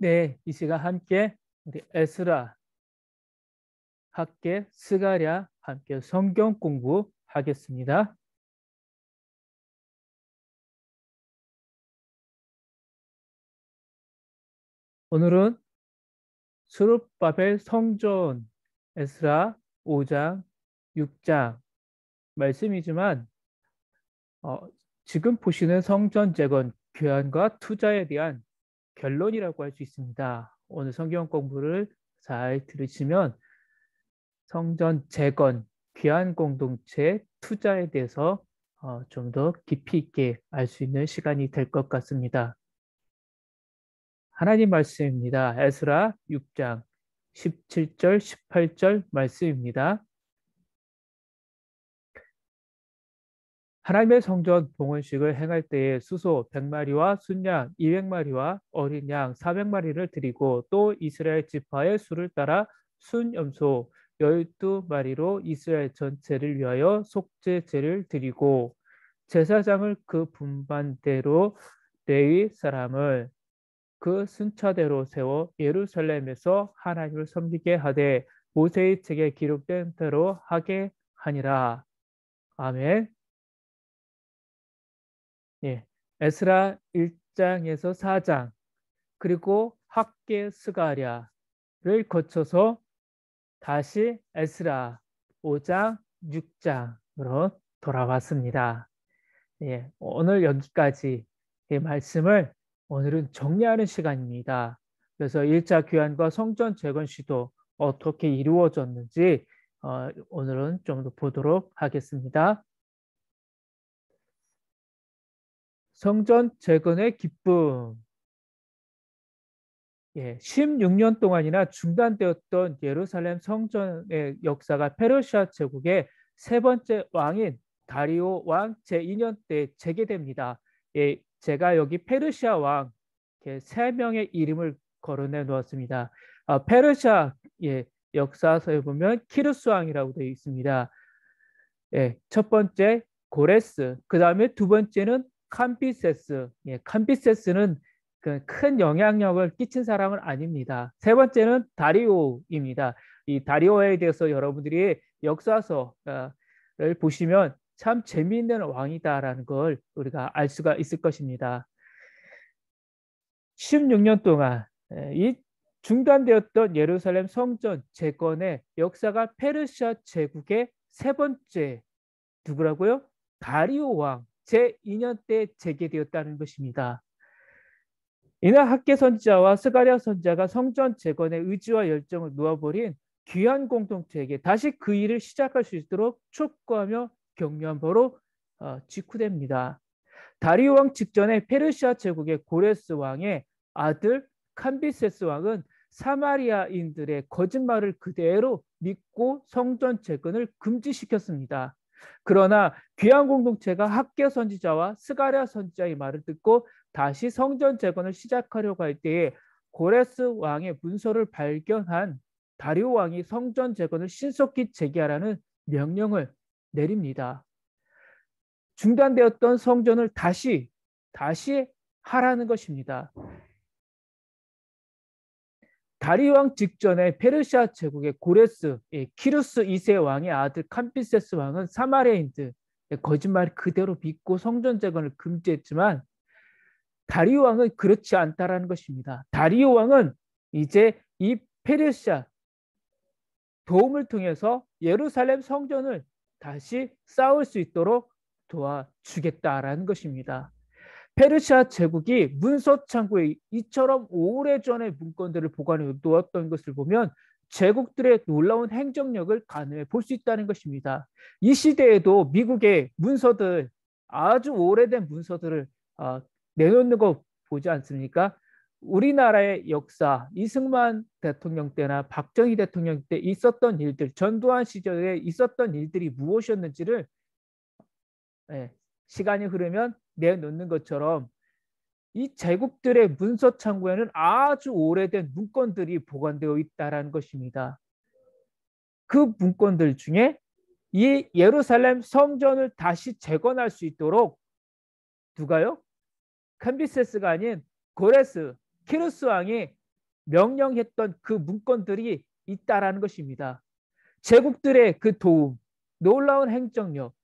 네, 이 시간 함께 우리 에스라, 함께 스가랴, 함께 성경 공부하겠습니다. 오늘은 스룹바벨 성전 에스라 5장, 6장 말씀이지만 어, 지금 보시는 성전 재건, 교환과 투자에 대한 결론이라고 할 수 있습니다. 오늘 성경 공부를 잘 들으시면 성전 재건, 귀한 공동체, 투자에 대해서 좀 더 깊이 있게 알 수 있는 시간이 될 것 같습니다. 하나님 말씀입니다. 에스라 6장 17절, 18절 말씀입니다. 하나님의 성전 봉헌식을 행할 때에 수소 100마리와 순양 200마리와 어린 양 400마리를 드리고 또 이스라엘 지파의 수를 따라 순염소 12마리로 이스라엘 전체를 위하여 속죄제를 드리고 제사장을 그 분반대로 레위 사람을 그 순차대로 세워 예루살렘에서 하나님을 섬기게 하되 모세의 책에 기록된 대로 하게 하니라. 아멘. 예, 에스라 1장에서 4장 그리고 학계 스가랴를 거쳐서 다시 에스라 5장 6장으로 돌아왔습니다. 예, 오늘 여기까지 이 말씀을 오늘은 정리하는 시간입니다. 그래서 1차 교환과 성전 재건 시도 어떻게 이루어졌는지 오늘은 좀 더 보도록 하겠습니다. 성전 재건의 기쁨. 예, 16년 동안이나 중단되었던 예루살렘 성전의 역사가 페르시아 제국의 세 번째 왕인 다리오 왕 제2년 때 재개됩니다. 예, 제가 여기 페르시아 왕 세 명의 이름을 거론해 놓았습니다. 페르시아 역사서에 보면 키루스 왕이라고 되어 있습니다. 예, 첫 번째 고레스, 그 다음에 두 번째는 캄비세스. 예, 캄비세스는 큰 영향력을 끼친 사람은 아닙니다. 세 번째는 다리오입니다. 이 다리오에 대해서 여러분들이 역사서를 보시면 참 재미있는 왕이다라는 걸 우리가 알 수가 있을 것입니다. 16년 동안 이 중단되었던 예루살렘 성전 재건의 역사가 페르시아 제국의 세 번째 누구라고요? 다리오 왕 제2년 때 재개되었다는 것입니다. 이날 학계 선지자와 스가랴 선지자가 성전 재건의 의지와 열정을 놓아버린 귀한 공동체에게 다시 그 일을 시작할 수 있도록 촉구하며 격려한 바로 직후됩니다. 다리오 왕 직전에 페르시아 제국의 고레스 왕의 아들 캄비세스 왕은 사마리아인들의 거짓말을 그대로 믿고 성전 재건을 금지시켰습니다. 그러나 귀한 공동체가 학계 선지자와 스가랴 선지자의 말을 듣고 다시 성전 재건을 시작하려고 할 때에 고레스 왕의 문서를 발견한 다리오 왕이 성전 재건을 신속히 재개하라는 명령을 내립니다. 중단되었던 성전을 다시 하라는 것입니다. 다리오 왕 직전에 페르시아 제국의 고레스, 키루스 2세 왕의 아들 캄비세스 왕은 사마리아인들 거짓말 그대로 믿고 성전 재건을 금지했지만 다리오 왕은 그렇지 않다라는 것입니다. 다리오 왕은 이제 이 페르시아 도움을 통해서 예루살렘 성전을 다시 쌓을 수 있도록 도와주겠다라는 것입니다. 페르시아 제국이 문서 창고에 이처럼 오래전의 문건들을 보관해 놓았던 것을 보면 제국들의 놀라운 행정력을 가늠해 볼 수 있다는 것입니다. 이 시대에도 미국의 문서들, 아주 오래된 문서들을 내놓는 거 보지 않습니까? 우리나라의 역사, 이승만 대통령 때나 박정희 대통령 때 있었던 일들, 전두환 시절에 있었던 일들이 무엇이었는지를 시간이 흐르면 내놓는 것처럼 이 제국들의 문서 창고에는 아주 오래된 문건들이 보관되어 있다는 것입니다. 그 문건들 중에 이 예루살렘 성전을 다시 재건할 수 있도록 누가요? 캄비세스가 아닌 고레스, 키루스 왕이 명령했던 그 문건들이 있다라는 것입니다. 제국들의 그 도움, 놀라운 행정력,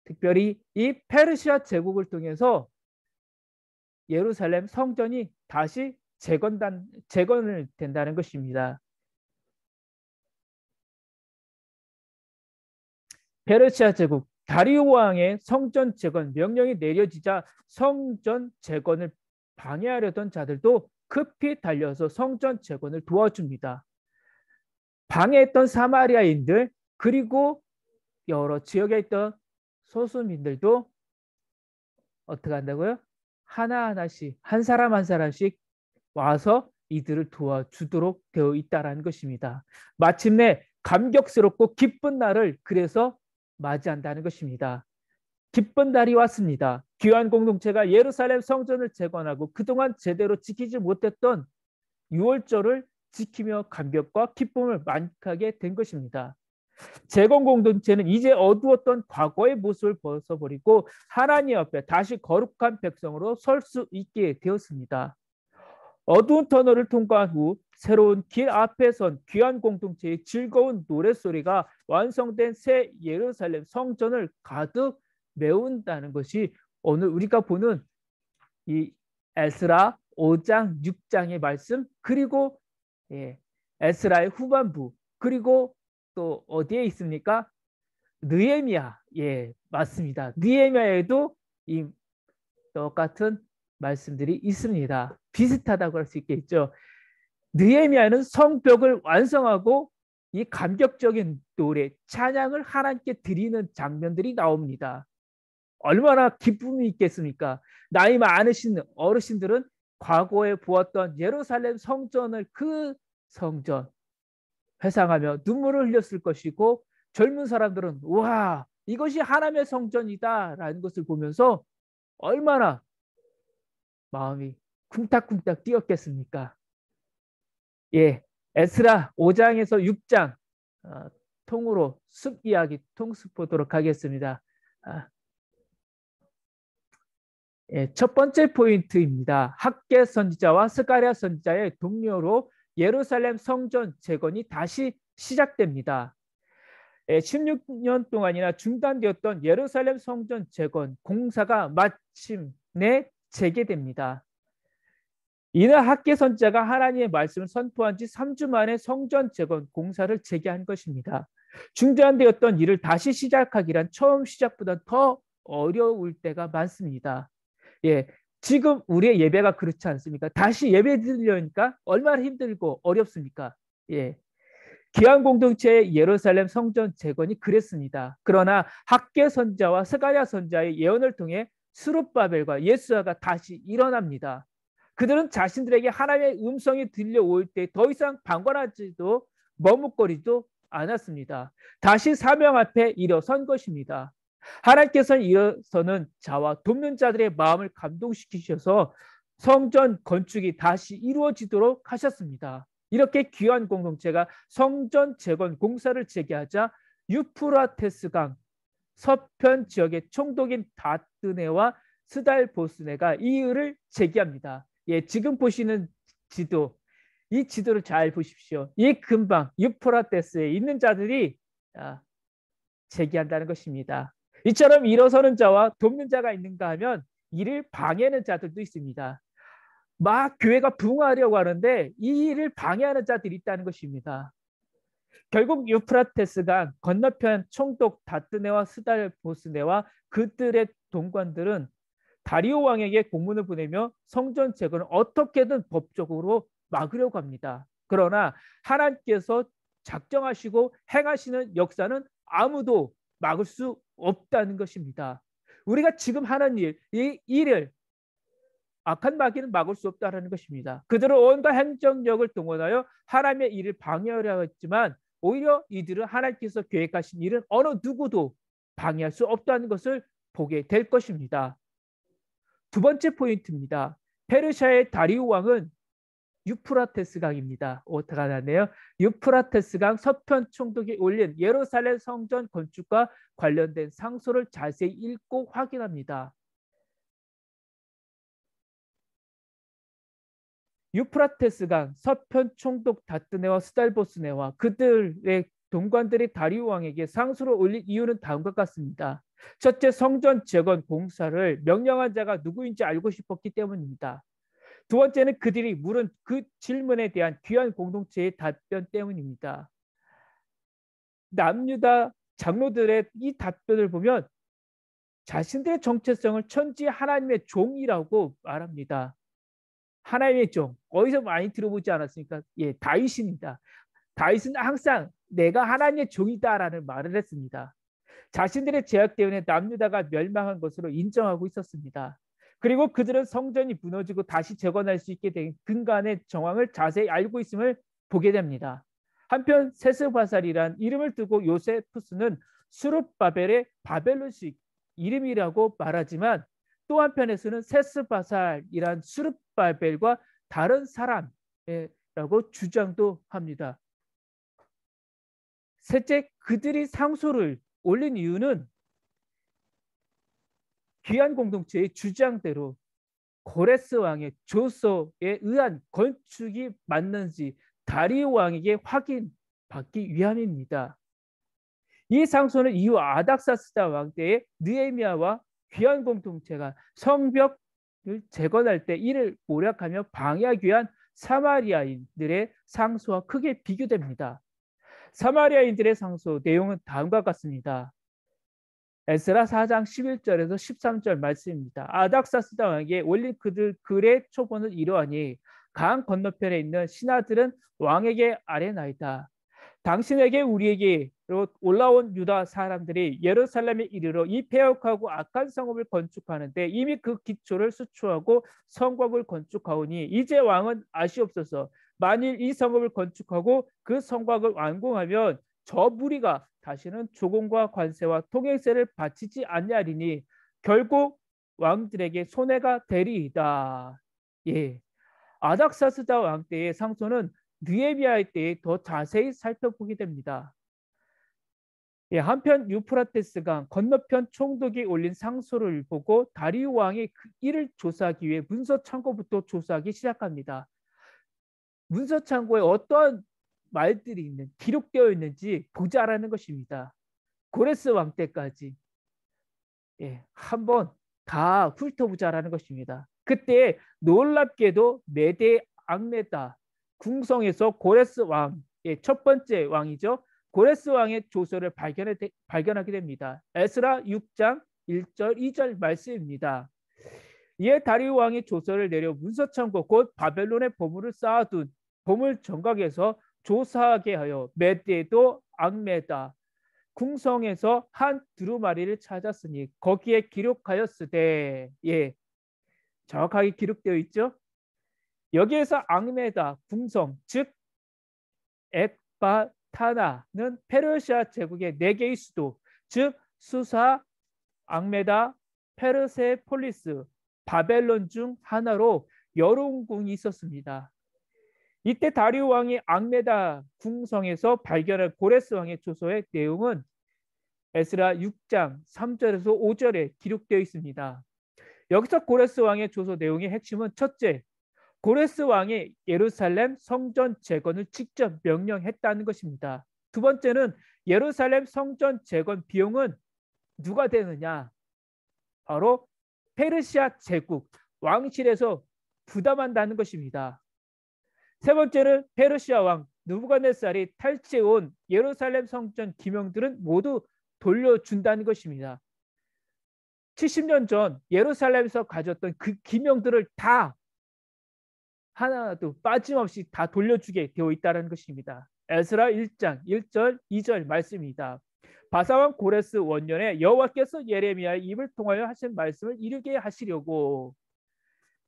특별히 이 페르시아 제국을 통해서 예루살렘 성전이 다시 재건을 된다는 것입니다. 페르시아 제국 다리오 왕의 성전 재건 명령이 내려지자 성전 재건을 방해하려던 자들도 급히 달려서 성전 재건을 도와줍니다. 방해했던 사마리아인들 그리고 여러 지역에 있던 소수민들도 어떻게 한다고요? 하나하나씩 한 사람 한 사람씩 와서 이들을 도와주도록 되어 있다는 것입니다. 마침내 감격스럽고 기쁜 날을 그래서 맞이한다는 것입니다. 기쁜 날이 왔습니다. 귀한 공동체가 예루살렘 성전을 재건하고 그동안 제대로 지키지 못했던 유월절을 지키며 감격과 기쁨을 만끽하게 된 것입니다. 재건 공동체는 이제 어두웠던 과거의 모습을 벗어버리고 하나님 앞에 다시 거룩한 백성으로 설 수 있게 되었습니다. 어두운 터널을 통과한 후 새로운 길 앞에 선 귀한 공동체의 즐거운 노랫소리가 완성된 새 예루살렘 성전을 가득 메운다는 것이 오늘 우리가 보는 이 에스라 5장 6장의 말씀 그리고 에스라의 후반부 그리고 또 어디에 있습니까? 느헤미야. 맞습니다. 느헤미야에도 이 똑같은 말씀들이 있습니다. 비슷하다고 할 수 있겠죠. 느헤미야는 성벽을 완성하고 이 감격적인 노래, 찬양을 하나님께 드리는 장면들이 나옵니다. 얼마나 기쁨이 있겠습니까? 나이 많으신 어르신들은 과거에 보았던 예루살렘 성전을 그 성전 회상하며 눈물을 흘렸을 것이고 젊은 사람들은 와 이것이 하나님의 성전이다라는 것을 보면서 얼마나 마음이 쿵탁쿵탁 뛰었겠습니까? 에스라 5장에서 6장 통으로 숲 이야기 통습 보도록 하겠습니다. 첫 번째 포인트입니다. 학개 선지자와 스가랴 선지자의 동료로 예루살렘 성전 재건이 다시 시작됩니다. 16년 동안이나 중단되었던 예루살렘 성전 재건 공사가 마침내 재개됩니다. 이날 학개 선지자가 하나님의 말씀을 선포한 지 3주 만에 성전 재건 공사를 재개한 것입니다. 중단되었던 일을 다시 시작하기란 처음 시작보다 더 어려울 때가 많습니다. 지금 우리의 예배가 그렇지 않습니까? 다시 예배 드리려니까 얼마나 힘들고 어렵습니까? 귀한 공동체의 예루살렘 성전 재건이 그랬습니다. 그러나 학개 선지자와 스가랴 선지자의 예언을 통해 스룹바벨과 예수아가 다시 일어납니다. 그들은 자신들에게 하나님의 음성이 들려올 때 더 이상 방관하지도 머뭇거리도 않았습니다. 다시 사명 앞에 일어선 것입니다. 하나님께서는 일어서는 자와 돕는 자들의 마음을 감동시키셔서 성전 건축이 다시 이루어지도록 하셨습니다. 이렇게 귀한 공동체가 성전 재건 공사를 재개하자 유프라테스강 서편 지역의 총독인 다뜨네와 스달보스네가 이 일을 제기합니다. 지금 보시는 지도, 이 지도를 잘 보십시오. 이 근방 유프라테스에 있는 자들이 제기한다는 것입니다. 이처럼 일어서는 자와 돕는 자가 있는가 하면 이를 방해하는 자들도 있습니다. 막 교회가 부흥하려고 하는데 이 일을 방해하는 자들이 있다는 것입니다. 결국 유프라테스강 건너편 총독 다뜨네와 스달보스네와 그들의 동관들은 다리오 왕에게 공문을 보내며 성전 재건을 어떻게든 법적으로 막으려고 합니다. 그러나 하나님께서 작정하시고 행하시는 역사는 아무도 막을 수 없다는 것입니다. 우리가 지금 하는 일, 이 일을 악한 마귀는 막을 수 없다는 것입니다. 그들은 온갖 행정력을 동원하여 하나님의 일을 방해하려 했지만 오히려 이들은 하나님께서 계획하신 일은 어느 누구도 방해할 수 없다는 것을 보게 될 것입니다. 두 번째 포인트입니다. 페르시아의 다리오 왕은 유프라테스강입니다. 오타가 나네요. 유프라테스강 서편 총독이 올린 예루살렘 성전 건축과 관련된 상소를 자세히 읽고 확인합니다. 유프라테스강 서편 총독 다뜨네와 스달보스네와 그들의 동관들이 다리우 왕에게 상소를 올린 이유는 다음과 같습니다. 첫째, 성전 재건 공사를 명령한 자가 누구인지 알고 싶었기 때문입니다. 두 번째는 그들이 물은 그 질문에 대한 귀한 공동체의 답변 때문입니다. 남유다 장로들의 이 답변을 보면 자신들의 정체성을 천지 하나님의 종이라고 말합니다. 하나님의 종, 어디서 많이 들어보지 않았습니까? 예, 다윗입니다. 다윗은 항상 내가 하나님의 종이다라는 말을 했습니다. 자신들의 죄악 때문에 남유다가 멸망한 것으로 인정하고 있었습니다. 그리고 그들은 성전이 무너지고 다시 재건할 수 있게 된 근간의 정황을 자세히 알고 있음을 보게 됩니다. 한편 세스바살이란 이름을 두고 요세푸스는 수룹바벨의 바벨론식 이름이라고 말하지만 또 한편에서는 세스바살이란 수룹바벨과 다른 사람이라고 주장도 합니다. 셋째, 그들이 상소를 올린 이유는 귀한 공동체의 주장대로 고레스 왕의 조서에 의한 건축이 맞는지 다리오 왕에게 확인받기 위함입니다. 이 상소는 이후 아닥사스다 왕 때의 느헤미야와 귀한 공동체가 성벽을 재건할 때 이를 모략하며 방해하기 위한 사마리아인들의 상소와 크게 비교됩니다. 사마리아인들의 상소 내용은 다음과 같습니다. 에스라 4장 11절에서 13절 말씀입니다. 아닥사스다 왕에게 올린 그들 글의 초본은 이러하니 강 건너편에 있는 신하들은 왕에게 아뢰나이다. 당신에게 우리에게로 올라온 유다 사람들이 예루살렘에 이르러 이 폐역하고 악한 성읍을 건축하는데 이미 그 기초를 수초하고 성곽을 건축하오니 이제 왕은 아시옵소서. 만일 이 성읍을 건축하고 그 성곽을 완공하면 저 무리가 다시는 조공과 관세와 통행세를 바치지 아니하리니 결국 왕들에게 손해가 되리이다. 예, 아닥사스다 왕 때의 상소는 느헤미야 때에 더 자세히 살펴보게 됩니다. 예, 한편 유프라테스강 건너편 총독이 올린 상소를 보고 다리우 왕이 이를 조사하기 위해 문서 창고부터 조사하기 시작합니다. 문서 창고에 어떠한 말들이 있는 기록되어 있는지 보자라는 것입니다. 고레스 왕 때까지 한번 다 훑어보자라는 것입니다. 그때 놀랍게도 메데 앙메다 궁성에서 고레스 왕의 첫 번째 왕이죠. 고레스 왕의 조서를 발견하게 됩니다. 에스라 6장 1절 2절 말씀입니다. 이에 다리우 왕이 조서를 내려 문서창고 곧 바벨론의 보물을 쌓아둔 보물 정각에서 조사하게 하여 메데도 앙메다 궁성에서 한 두루마리를 찾았으니 거기에 기록하였으되 정확하게 기록되어 있죠. 여기에서 앙메다 궁성 즉 엑바타나는 페르시아 제국의 4개의 수도 즉 수사, 앙메다, 페르세폴리스, 바벨론 중 하나로 여러 궁이 있었습니다. 이때 다리우 왕이 앙메다 궁성에서 발견한 고레스 왕의 조서의 내용은 에스라 6장 3절에서 5절에 기록되어 있습니다. 여기서 고레스 왕의 조서 내용의 핵심은 첫째, 고레스 왕이 예루살렘 성전 재건을 직접 명령했다는 것입니다. 두 번째는 예루살렘 성전 재건 비용은 누가 되느냐? 바로 페르시아 제국 왕실에서 부담한다는 것입니다. 세 번째는 페르시아 왕 느부갓네살이 탈취해온 예루살렘 성전 기명들은 모두 돌려준다는 것입니다. 70년 전 예루살렘에서 가졌던 그 기명들을 다 하나도 빠짐없이 다 돌려주게 되어 있다는 것입니다. 에스라 1장 1절 2절 말씀입니다. 바사왕 고레스 원년에 여호와께서 예레미야의 입을 통하여 하신 말씀을 이루게 하시려고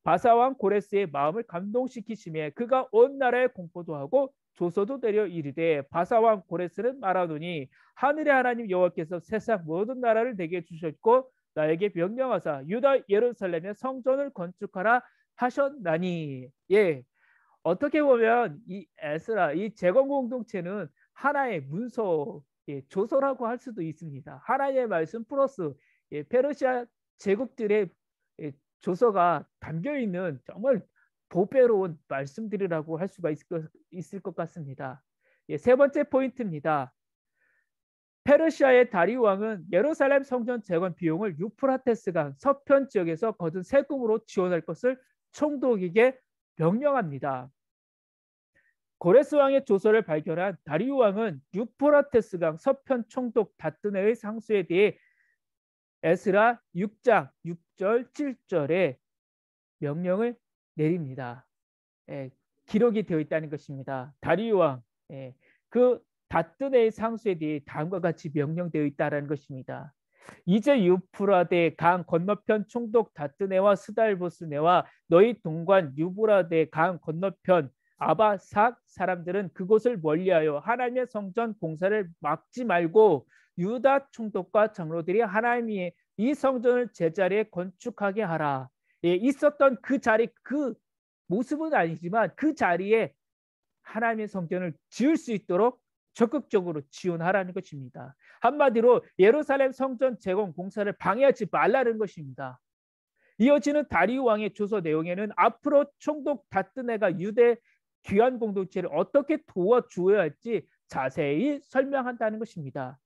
바사왕 고레스의 마음을 감동시키심에 그가 온 나라에 공포도 하고 조서도 내려 이르되 바사왕 고레스는 말하노니 하늘의 하나님 여호와께서 세상 모든 나라를 내게 주셨고 나에게 명령하사 유다 예루살렘에 성전을 건축하라 하셨나니. 어떻게 보면 이 에스라 이 재건 공동체는 하나의 문서 조서라고 할 수도 있습니다. 하나의 말씀 플러스 페르시아 제국들의 조서가 담겨 있는 정말 보배로운 말씀들이라고 할 수가 있을 것 같습니다. 예, 세 번째 포인트입니다. 페르시아의 다리우 왕은 예루살렘 성전 재건 비용을 유프라테스강 서편 지역에서 거둔 세금으로 지원할 것을 총독에게 명령합니다. 고레스 왕의 조서를 발견한 다리우 왕은 유프라테스강 서편 총독 다뜨네의 상수에 대해 에스라 6장 6절 7절에 명령을 내립니다. 예, 기록이 되어 있다는 것입니다. 다리우 왕, 그 다뜨네의 상수에 대해 다음과 같이 명령되어 있다는 것입니다. 이제 유프라데 강 건너편 총독 다뜨네와 스달보스네와 너희 동관 유브라데 강 건너편 아바삭 사람들은 그곳을 멀리하여 하나님의 성전 공사를 막지 말고 유다 총독과 장로들이 하나님의 이 성전을 제자리에 건축하게 하라. 예, 있었던 그 자리, 그 모습은 아니지만 그 자리에 하나님의 성전을 지을 수 있도록 적극적으로 지원하라는 것입니다. 한마디로 예루살렘 성전 재건 공사를 방해하지 말라는 것입니다. 이어지는 다리우 왕의 조서 내용에는 앞으로 총독 다뜨네가 유대 귀환 공동체를 어떻게 도와주어야 할지 자세히 설명한다는 것입니다.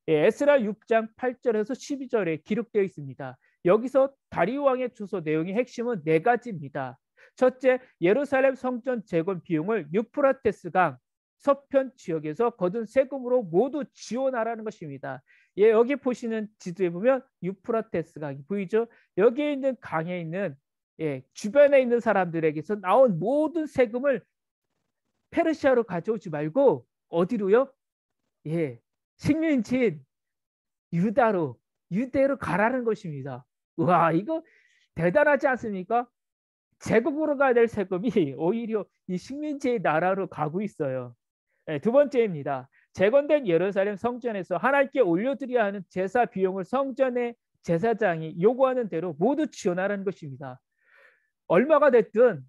에스라 6장 8절에서 12절에 기록되어 있습니다. 여기서 다리우 왕의 조서 내용의 핵심은 네 가지입니다. 첫째, 예루살렘 성전 재건 비용을 유프라테스 강 서편 지역에서 거둔 세금으로 모두 지원하라는 것입니다. 예, 여기 보시는 지도에 보면 유프라테스 강이 보이죠? 여기에 있는 강에 있는 주변에 있는 사람들에게서 나온 모든 세금을 페르시아로 가져오지 말고 어디로요? 식민지인 유대로 가라는 것입니다. 와, 이거 대단하지 않습니까? 제국으로 가야 될 세금이 오히려 이 식민지의 나라로 가고 있어요. 두 번째입니다. 재건된 예루살렘 성전에서 하나님께 올려드려야 하는 제사 비용을 성전의 제사장이 요구하는 대로 모두 지원하라는 것입니다. 얼마가 됐든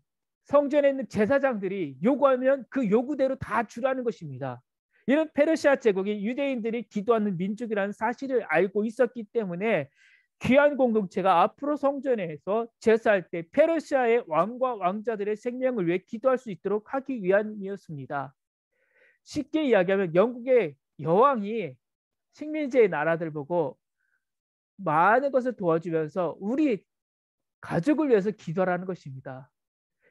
성전에 있는 제사장들이 요구하면 그 요구대로 다 주라는 것입니다. 이런 페르시아 제국이 유대인들이 기도하는 민족이라는 사실을 알고 있었기 때문에 귀한 공동체가 앞으로 성전에서 제사할 때 페르시아의 왕과 왕자들의 생명을 위해 기도할 수 있도록 하기 위함이었습니다. 쉽게 이야기하면 영국의 여왕이 식민지의 나라들 보고 많은 것을 도와주면서 우리 가족을 위해서 기도하라는 것입니다.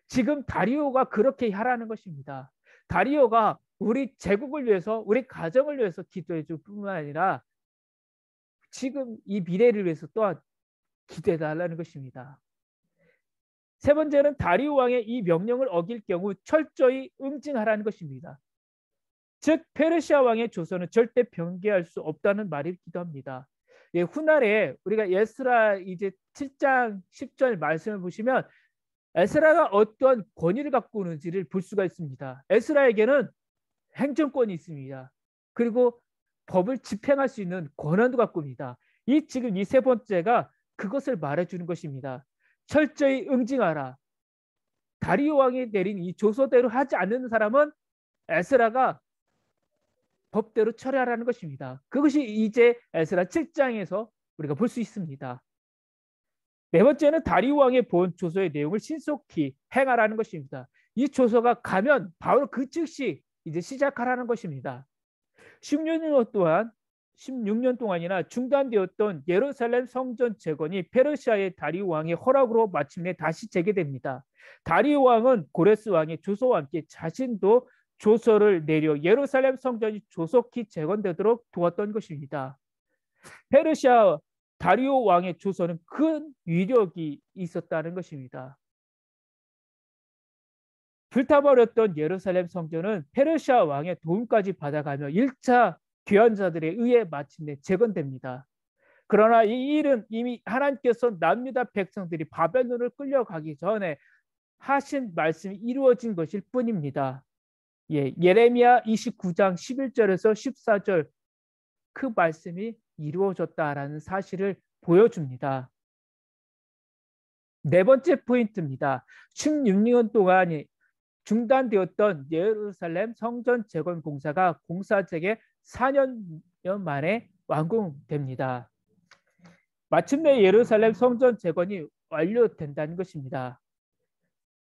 지금 다리오가 그렇게 하라는 것입니다. 다리오가 우리 제국을 위해서, 우리 가정을 위해서 기도해 줄 뿐만 아니라 지금 이 미래를 위해서 또한 기도해 달라는 것입니다. 세 번째는 다리오 왕의 이 명령을 어길 경우 철저히 응징하라는 것입니다. 즉 페르시아 왕의 조서는 절대 변개할 수 없다는 말이기도 합니다. 훗날에 우리가 에스라 이제 7장 10절 말씀을 보시면 에스라가 어떠한 권위를 갖고 있는지를 볼 수가 있습니다. 에스라에게는 행정권이 있습니다. 그리고 법을 집행할 수 있는 권한도 갖고 있습니다. 지금 이 세 번째가 그것을 말해주는 것입니다. 철저히 응징하라. 다리오 왕이 내린 이 조서대로 하지 않는 사람은 에스라가 법대로 처리하라는 것입니다. 그것이 이제 에스라 7장에서 우리가 볼 수 있습니다. 네 번째는 다리오 왕의 본 조서의 내용을 신속히 행하라는 것입니다. 이 조서가 가면 바로 그 즉시 이제 시작하라는 것입니다. 16년 동안이나 중단되었던 예루살렘 성전 재건이 페르시아의 다리오 왕의 허락으로 마침내 다시 재개됩니다. 다리오 왕은 고레스 왕의 조서와 함께 자신도 조서를 내려 예루살렘 성전이 조속히 재건되도록 도왔던 것입니다. 페르시아 다리오 왕의 조서는 큰 위력이 있었다는 것입니다. 불타버렸던 예루살렘 성전은 페르시아 왕의 도움까지 받아가며 1차 귀환자들에 의해 마침내 재건됩니다. 그러나 이 일은 이미 하나님께서 남유다 백성들이 바벨론을 끌려가기 전에 하신 말씀이 이루어진 것일 뿐입니다. 예레미야 29장 11절에서 14절 그 말씀이 이루어졌다라는 사실을 보여줍니다. 네 번째 포인트입니다. 16년 동안 중단되었던 예루살렘 성전 재건 공사가 공사재개 4년 만에 완공됩니다. 마침내 예루살렘 성전 재건이 완료된다는 것입니다.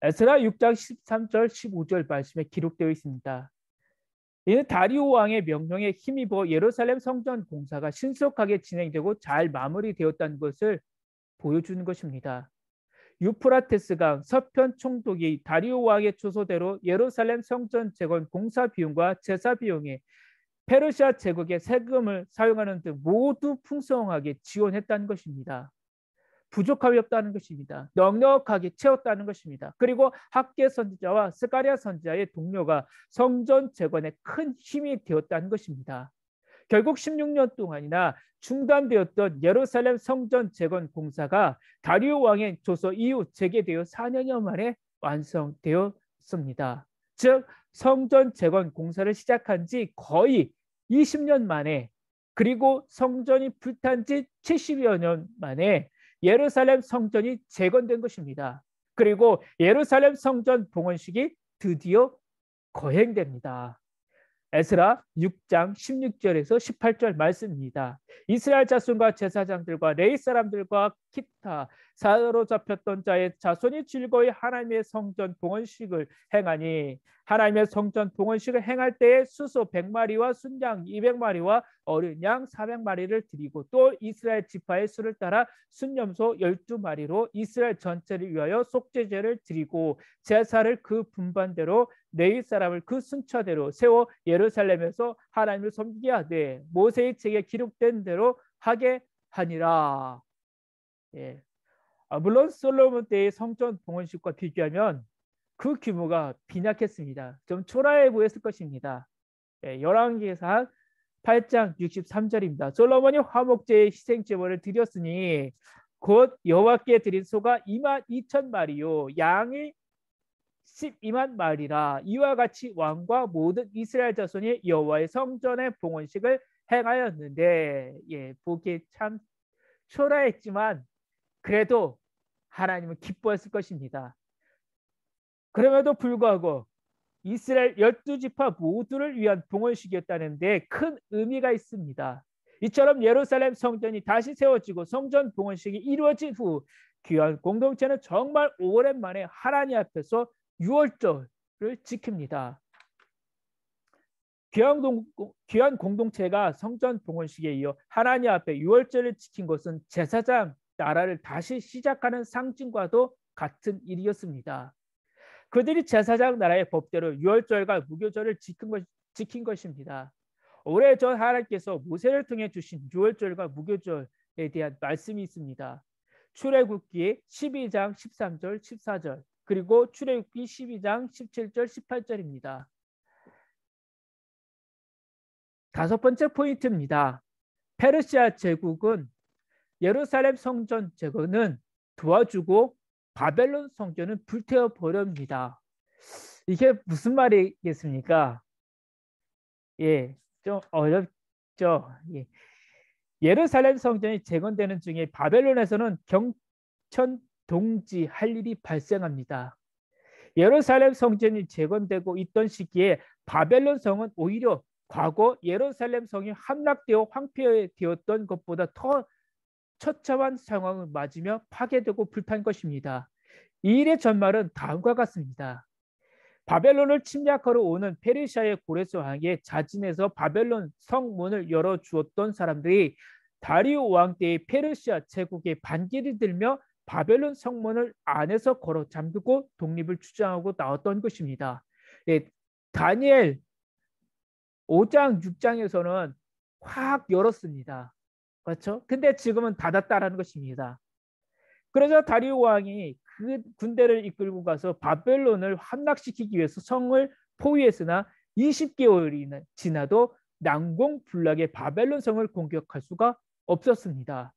에스라 6장 13절 15절 말씀에 기록되어 있습니다. 이는 다리오 왕의 명령에 힘입어 예루살렘 성전 공사가 신속하게 진행되고 잘 마무리되었다는 것을 보여주는 것입니다. 유프라테스강 서편 총독이 다리오 왕의 초소대로 예루살렘 성전 재건 공사 비용과 제사 비용에 페르시아 제국의 세금을 사용하는 등 모두 풍성하게 지원했다는 것입니다. 부족함이 없다는 것입니다. 넉넉하게 채웠다는 것입니다. 그리고 학계 선지자와 스가랴 선지자의 동료가 성전 재건에 큰 힘이 되었다는 것입니다. 결국 16년 동안이나 중단되었던 예루살렘 성전 재건 공사가 다리오 왕의 조서 이후 재개되어 4년여 만에 완성되었습니다. 즉 성전 재건 공사를 시작한 지 거의 20년 만에, 그리고 성전이 불탄 지 70여 년 만에 예루살렘 성전이 재건된 것입니다. 그리고 예루살렘 성전 봉헌식이 드디어 거행됩니다. 에스라 6장 16절에서 18절 말씀입니다. 이스라엘 자손과 제사장들과 레위 사람들과 기타 사로잡혔던 자의 자손이 즐거이 하나님의 성전 봉헌식을 행하니, 하나님의 성전 봉헌식을 행할 때에 수소 100마리와 순양 200마리와 어린 양 400마리를 드리고, 또 이스라엘 지파의 수를 따라 순염소 12마리로 이스라엘 전체를 위하여 속죄제를 드리고, 제사를 그 분반대로 레위 사람을 그 순차대로 세워 예루살렘에서 하나님을 섬기게 하되 모세의 책에 기록된 대로 하게 하니라. 예. 물론 솔로몬 때의 성전 봉헌식과 비교하면 그 규모가 빈약했습니다. 좀 초라해 보였을 것입니다. 열왕기상 8장 63절입니다. 솔로몬이 화목제의 희생제물을 드렸으니 곧 여호와께 드린 소가 22,000마리요 양이 12만 마리라. 이와 같이 왕과 모든 이스라엘 자손이 여호와의 성전의 봉헌식을 행하였는데, 보기에 참 초라했지만 그래도 하나님은 기뻐했을 것입니다. 그럼에도 불구하고 이스라엘 12지파 모두를 위한 봉헌식이었다는 데 큰 의미가 있습니다. 이처럼 예루살렘 성전이 다시 세워지고 성전 봉헌식이 이루어진 후 귀한 공동체는 정말 오랜만에 하나님 앞에서 유월절을 지킵니다. 귀한 공동체가 성전 봉헌식에 이어 하나님 앞에 유월절을 지킨 것은 제사장 나라를 다시 시작하는 상징과도 같은 일이었습니다. 그들이 제사장 나라의 법대로 유월절과 무교절을 지킨 것입니다. 오래전 하나님께서 모세를 통해 주신 유월절과 무교절에 대한 말씀이 있습니다. 출애굽기 12장 13절 14절, 그리고 출애굽기 12장 17절 18절입니다. 다섯 번째 포인트입니다. 페르시아 제국은 예루살렘 성전 재건은 도와주고 바벨론 성전은 불태워 버립니다. 이게 무슨 말이겠습니까? 좀 어렵죠. 예루살렘 성전이 재건되는 중에 바벨론에서는 경천동지 할 일이 발생합니다. 예루살렘 성전이 재건되고 있던 시기에 바벨론 성은 오히려 과거 예루살렘 성이 함락되어 황폐되었던 것보다 더 처참한 상황을 맞으며 파괴되고 불탄 것입니다. 이 일의 전말은 다음과 같습니다. 바벨론을 침략하러 오는 페르시아의 고레스 왕의 자진해서 바벨론 성문을 열어주었던 사람들이 다리오 왕 때의 페르시아 제국의 반기를 들며 바벨론 성문을 안에서 걸어 잠그고 독립을 주장하고 나왔던 것입니다. 다니엘 5장 6장에서는 확 열었습니다. 그렇죠? 근데 지금은 닫았다라는 것입니다. 그래서 다리오 왕이 그 군대를 이끌고 가서 바벨론을 함락시키기 위해서 성을 포위했으나 20개월이 지나도 난공불락의 바벨론 성을 공격할 수가 없었습니다.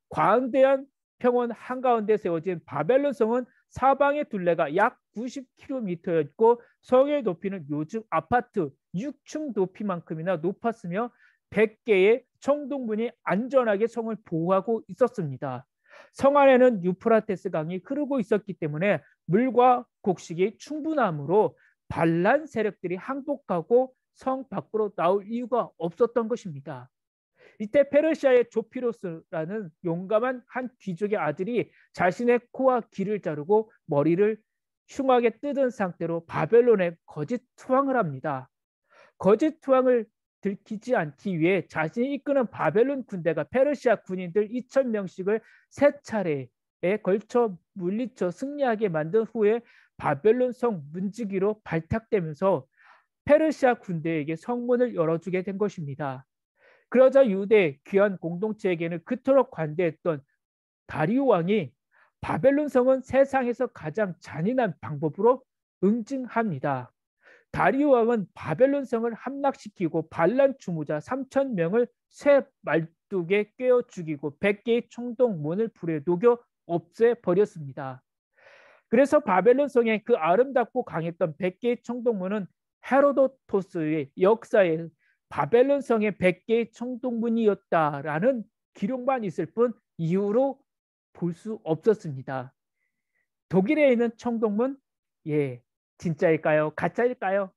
광대한 평원 한가운데 세워진 바벨론 성은 사방의 둘레가 약 90km였고 성의 높이는 요즘 아파트 6층 높이만큼이나 높았으며 100개의 청동문이 안전하게 성을 보호하고 있었습니다. 성 안에는 유프라테스 강이 흐르고 있었기 때문에 물과 곡식이 충분하므로 반란 세력들이 항복하고 성 밖으로 나올 이유가 없었던 것입니다. 이때 페르시아의 조피로스라는 용감한 한 귀족의 아들이 자신의 코와 귀를 자르고 머리를 흉하게 뜯은 상태로 바벨론에 거짓 투항을 합니다. 거짓 투항을 들키지 않기 위해 자신이 이끄는 바벨론 군대가 페르시아 군인들 2,000명씩을 세 차례에 걸쳐 물리쳐 승리하게 만든 후에 바벨론 성 문지기로 발탁되면서 페르시아 군대에게 성문을 열어주게 된 것입니다. 그러자 유대 귀한 공동체에게는 그토록 관대했던 다리오 왕이 바벨론 성은 세상에서 가장 잔인한 방법으로 응징합니다. 다리오 왕은 바벨론 성을 함락시키고 반란 주무자 3,000명을 쇠 말뚝에 꿰어 죽이고 100개의 청동문을 불에 녹여 없애버렸습니다. 그래서 바벨론 성의 그 아름답고 강했던 100개의 청동문은 헤로도토스의 역사에 바벨론 성의 100개의 청동문이었다라는 기록만 있을 뿐 이후로 볼 수 없었습니다. 독일에 있는 청동문, 진짜일까요? 가짜일까요?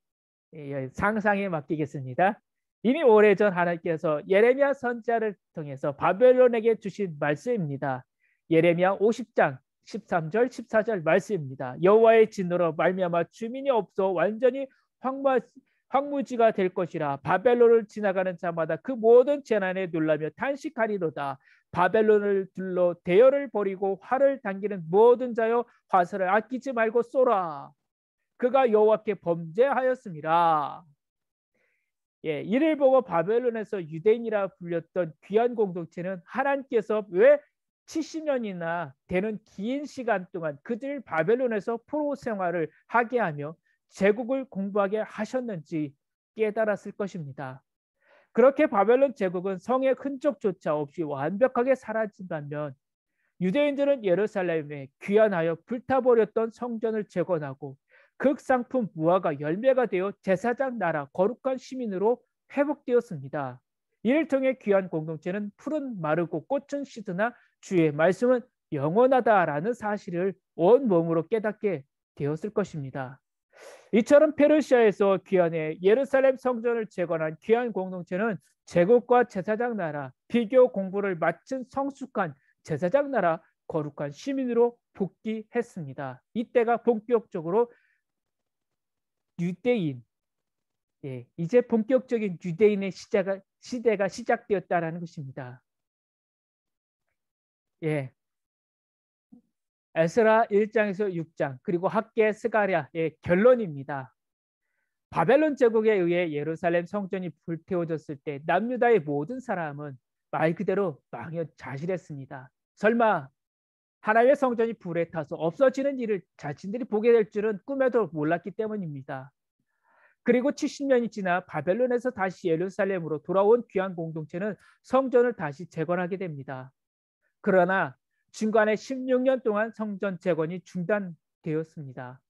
상상에 맡기겠습니다. 이미 오래전 하나님께서 예레미야 선지자를 통해서 바벨론에게 주신 말씀입니다. 예레미야 50장 13절 14절 말씀입니다. 여호와의 진노로 말미암아 주민이 없어 완전히 황무지가 될 것이라. 바벨론을 지나가는 자마다 그 모든 재난에 놀라며 탄식하리로다. 바벨론을 둘러 대열을 벌이고 활을 당기는 모든 자여 화살을 아끼지 말고 쏘라. 그가 여호와께 범죄하였습니다. 이를 보고 바벨론에서 유대인이라 불렸던 귀한 공동체는 하나님께서 왜 70년이나 되는 긴 시간 동안 그들 바벨론에서 포로 생활을 하게 하며 제국을 공부하게 하셨는지 깨달았을 것입니다. 그렇게 바벨론 제국은 성의 흔적조차 없이 완벽하게 사라진 반면 유대인들은 예루살렘에 귀환하여 불타버렸던 성전을 재건하고 극상품 무화과 열매가 되어 제사장 나라 거룩한 시민으로 회복되었습니다. 이를 통해 귀한 공동체는 풀은 마르고 꽃은 시드나 주의 말씀은 영원하다라는 사실을 온몸으로 깨닫게 되었을 것입니다. 이처럼 페르시아에서 귀환해 예루살렘 성전을 재건한 귀한 공동체는 제국과 제사장 나라, 비교 공부를 마친 성숙한 제사장 나라 거룩한 시민으로 복귀했습니다. 이때가 본격적으로 유대인, 이제 본격적인 유대인의 시대가 시작되었다는 것입니다. 에스라 1장에서 6장 그리고 학개 스가랴의 결론입니다. 바벨론 제국에 의해 예루살렘 성전이 불태워졌을 때 남유다의 모든 사람은 말 그대로 망여 자실했습니다. 설마 하나님의 성전이 불에 타서 없어지는 일을 자신들이 보게 될 줄은 꿈에도 몰랐기 때문입니다. 그리고 70년이 지나 바벨론에서 다시 예루살렘으로 돌아온 귀한 공동체는 성전을 다시 재건하게 됩니다. 그러나 중간에 16년 동안 성전 재건이 중단되었습니다.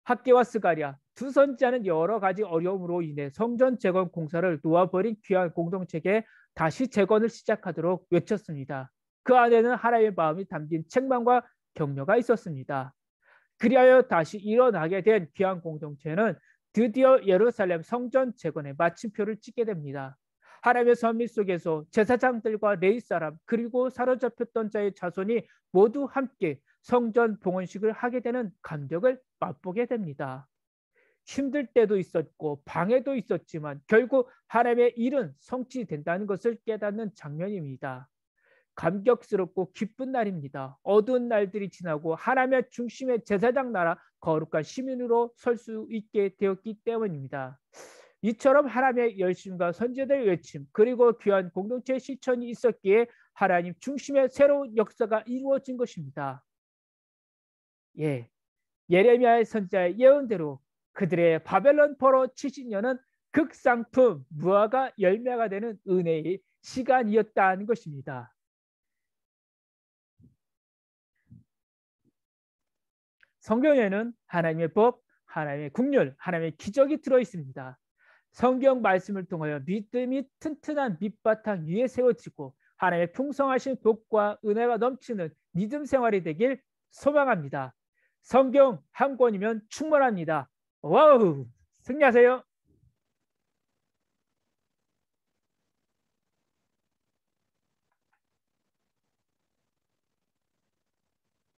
학개와 스가랴 두 선지자는 여러 가지 어려움으로 인해 성전 재건 공사를 놓아버린 귀한 공동체에 다시 재건을 시작하도록 외쳤습니다. 그 안에는 하나님의 마음이 담긴 책망과 격려가 있었습니다. 그리하여 다시 일어나게 된 귀한 공동체는 드디어 예루살렘 성전 재건의 마침표를 찍게 됩니다. 하나님의 섭리 속에서 제사장들과 레위 사람 그리고 사로잡혔던 자의 자손이 모두 함께 성전 봉헌식을 하게 되는 감격을 맛보게 됩니다. 힘들 때도 있었고 방해도 있었지만 결국 하나님의 일은 성취된다는 것을 깨닫는 장면입니다. 감격스럽고 기쁜 날입니다. 어두운 날들이 지나고 하나님의 중심의 제사장 나라 거룩한 시민으로 설 수 있게 되었기 때문입니다. 이처럼 하나님의 열심과 선지자들의 외침 그리고 귀한 공동체의 실천이 있었기에 하나님 중심의 새로운 역사가 이루어진 것입니다. 예레미야의 선지자의 예언대로 그들의 바벨론 포로 70년은 극상품 무화과 열매가 되는 은혜의 시간이었다는 것입니다. 성경에는 하나님의 법, 하나님의 국률, 하나님의 기적이 들어있습니다. 성경 말씀을 통하여 믿음이 튼튼한 밑바탕 위에 세워지고 하나님의 풍성하신 복과 은혜가 넘치는 믿음 생활이 되길 소망합니다. 성경 한 권이면 충분합니다. 와우! 승리하세요.